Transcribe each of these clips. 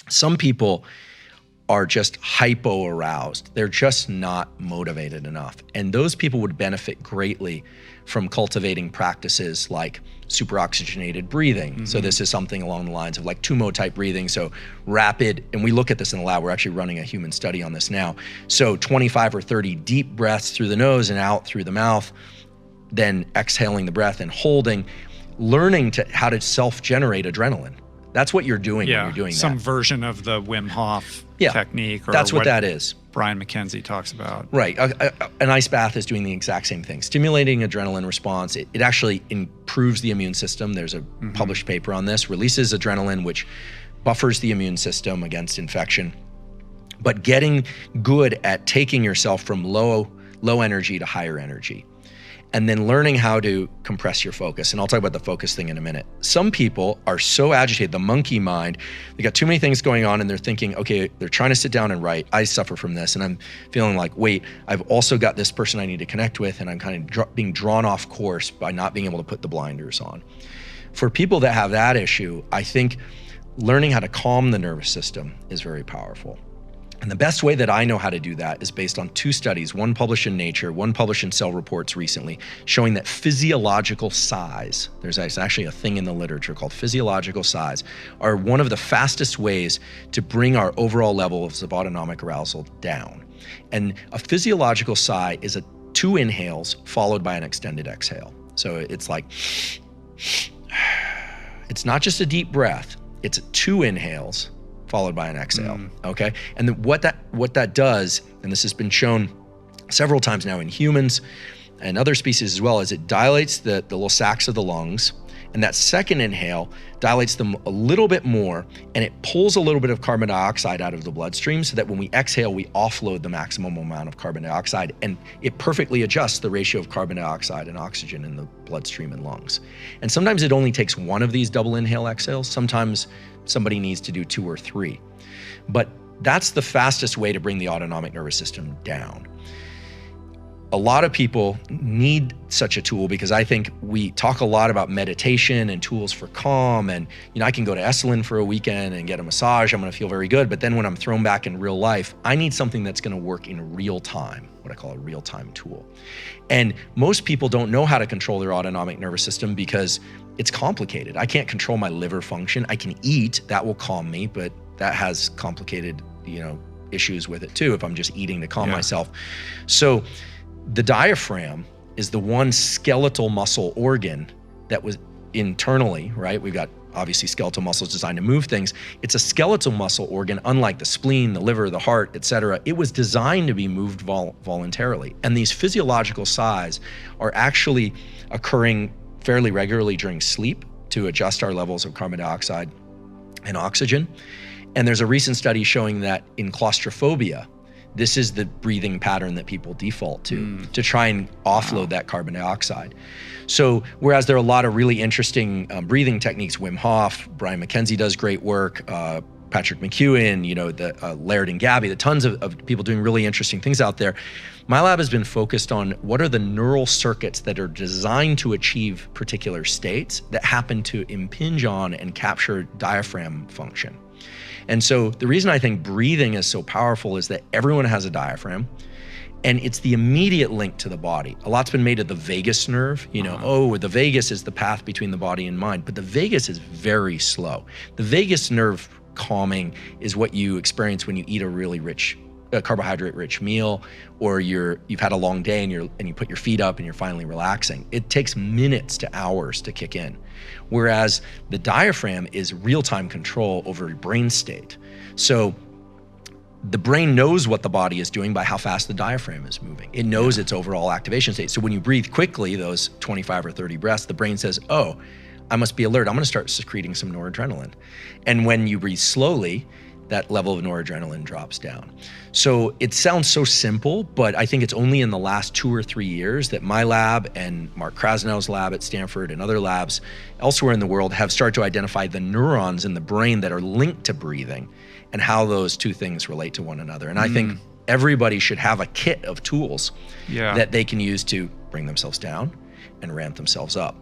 Some people are just hypo-aroused. They're just not motivated enough. And those people would benefit greatly from cultivating practices like superoxygenated breathing. So this is something along the lines of like Tumo type breathing. So rapid, and we look at this in the lab, we're actually running a human study on this now. So 25 or 30 deep breaths through the nose and out through the mouth, then exhaling the breath and holding, learning how to self-generate adrenaline. That's what you're doing when you're doing that. Some version of the Wim Hof technique. Or that's what that is. Brian McKenzie talks about. Right. An ice bath is doing the exact same thing. Stimulating adrenaline response. It actually improves the immune system. There's a published paper on this. Releases adrenaline, which buffers the immune system against infection. But getting good at taking yourself from low energy to higher energy. And then learning how to compress your focus. And I'll talk about the focus thing in a minute. Some people are so agitated, the monkey mind, they got too many things going on and they're thinking, okay, they're trying to sit down and write. I suffer from this. And I'm feeling like, wait, I've also got this person I need to connect with, and I'm kind of being drawn off course by not being able to put the blinders on. For people that have that issue, I think learning how to calm the nervous system is very powerful. And the best way that I know how to do that is based on 2 studies, one published in Nature, one published in Cell Reports recently, showing that physiological sighs, there's actually a thing in the literature called physiological sighs, are one of the fastest ways to bring our overall levels of autonomic arousal down. And a physiological sigh is 2 inhales followed by an extended exhale. So it's like, it's not just a deep breath, it's 2 inhales followed by an exhale, okay? And what that does, and this has been shown several times now in humans and other species as well, is it dilates the little sacs of the lungs, and that second inhale dilates them a little bit more, and it pulls a little bit of carbon dioxide out of the bloodstream so that when we exhale, we offload the maximum amount of carbon dioxide, and it perfectly adjusts the ratio of carbon dioxide and oxygen in the bloodstream and lungs. And sometimes it only takes 1 of these double inhale exhales. Sometimes somebody needs to do 2 or 3. But that's the fastest way to bring the autonomic nervous system down. A lot of people need such a tool because I think we talk a lot about meditation and tools for calm, and I can go to Esalen for a weekend and get a massage, I'm gonna feel very good, but then when I'm thrown back in real life, I need something that's gonna work in real time, what I call a real-time tool. And most people don't know how to control their autonomic nervous system because it's complicated. I can't control my liver function. I can eat, that will calm me, but that has complicated, issues with it too if I'm just eating to calm myself. So the diaphragm is the one skeletal muscle organ that was internally, right? We've got obviously skeletal muscles designed to move things. It's a skeletal muscle organ, unlike the spleen, the liver, the heart, etc. It was designed to be moved voluntarily. And these physiological sighs are actually occurring fairly regularly during sleep to adjust our levels of carbon dioxide and oxygen. And there's a recent study showing that in claustrophobia, this is the breathing pattern that people default to try and offload that carbon dioxide. So whereas there are a lot of really interesting breathing techniques, Wim Hof, Brian McKenzie does great work, Patrick McEwen, Laird and Gabby, the tons of people doing really interesting things out there. My lab has been focused on what are the neural circuits that are designed to achieve particular states that happen to impinge on and capture diaphragm function. And so the reason I think breathing is so powerful is that everyone has a diaphragm, and it's the immediate link to the body. A lot's been made of the vagus nerve, the vagus is the path between the body and mind, but the vagus is very slow. The vagus nerve calming is what you experience when you eat a really rich, carbohydrate-rich meal, or you've had a long day and you put your feet up and you're finally relaxing. It takes minutes to hours to kick in. Whereas the diaphragm is real-time control over your brain state. So the brain knows what the body is doing by how fast the diaphragm is moving. It knows its overall activation state. So when you breathe quickly, those 25 or 30 breaths, the brain says, oh, I must be alert. I'm gonna start secreting some noradrenaline. And when you breathe slowly, that level of noradrenaline drops down. So it sounds so simple, but I think it's only in the last 2 or 3 years that my lab and Mark Krasnow's lab at Stanford and other labs elsewhere in the world have started to identify the neurons in the brain that are linked to breathing and how those 2 things relate to one another. And I think everybody should have a kit of tools that they can use to bring themselves down and ramp themselves up.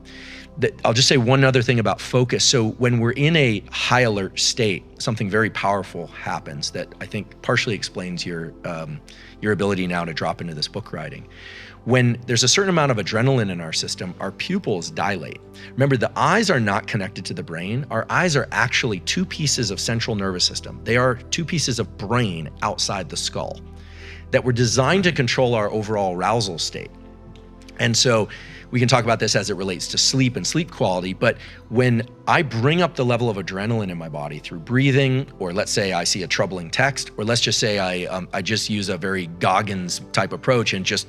I'll just say one other thing about focus. So when we're in a high alert state, something very powerful happens that I think partially explains your ability now to drop into this book writing. When there's a certain amount of adrenaline in our system, our pupils dilate. Remember, the eyes are not connected to the brain. Our eyes are actually two pieces of central nervous system. They are two pieces of brain outside the skull that were designed to control our overall arousal state. And so we can talk about this as it relates to sleep and sleep quality, but when I bring up the level of adrenaline in my body through breathing, or let's say I see a troubling text, or let's just say I just use a very Goggins type approach and just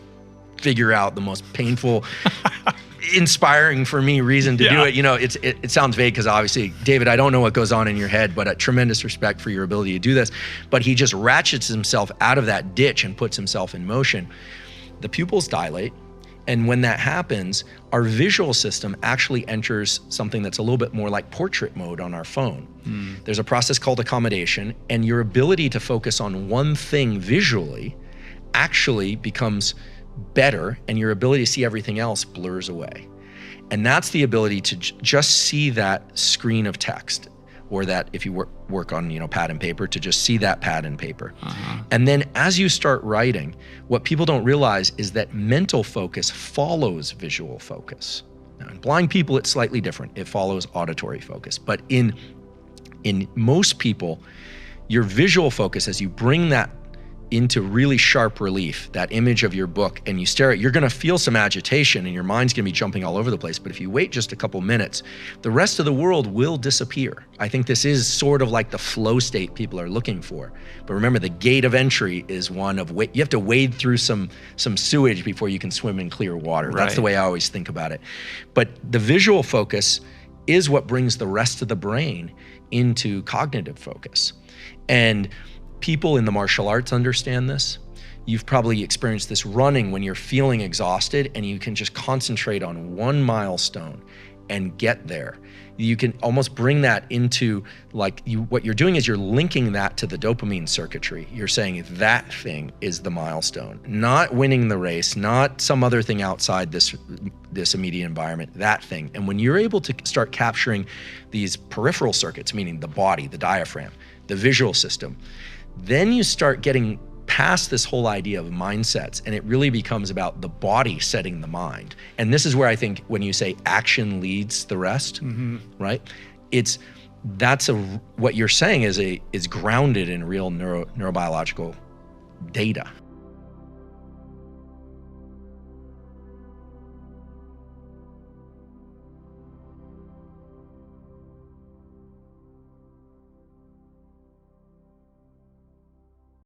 figure out the most painful, inspiring for me reason to do it. You know, it sounds vague because obviously, David, I don't know what goes on in your head, but a tremendous respect for your ability to do this. But he just ratchets himself out of that ditch and puts himself in motion. The pupils dilate. And when that happens, our visual system actually enters something that's a little bit more like portrait mode on our phone. There's a process called accommodation, and your ability to focus on one thing visually actually becomes better, and your ability to see everything else blurs away. And that's the ability to just see that screen of text, or that if you work on pad and paper, to just see that pad and paper. And then as you start writing, what people don't realize is that mental focus follows visual focus. Now, in blind people, it's slightly different. It follows auditory focus. But in most people, your visual focus, as you bring that into really sharp relief, that image of your book, and you stare at it, you're gonna feel some agitation and your mind's gonna be jumping all over the place. But if you wait just a couple minutes, the rest of the world will disappear. I think this is sort of like the flow state people are looking for. But remember, the gate of entry is one of you have to wade through some sewage before you can swim in clear water. Right. That's the way I always think about it. But the visual focus is what brings the rest of the brain into cognitive focus. And people in the martial arts understand this. You've probably experienced this running when you're feeling exhausted and you can just concentrate on one milestone and get there. You can almost bring that into what you're doing is you're linking that to the dopamine circuitry. You're saying that thing is the milestone, not winning the race, not some other thing outside this immediate environment, that thing. And when you're able to start capturing these peripheral circuits, meaning the body, the diaphragm, the visual system, then you start getting past this whole idea of mindsets, and it really becomes about the body setting the mind. And this is where I think when you say action leads the rest, right? What you're saying is grounded in real neurobiological data.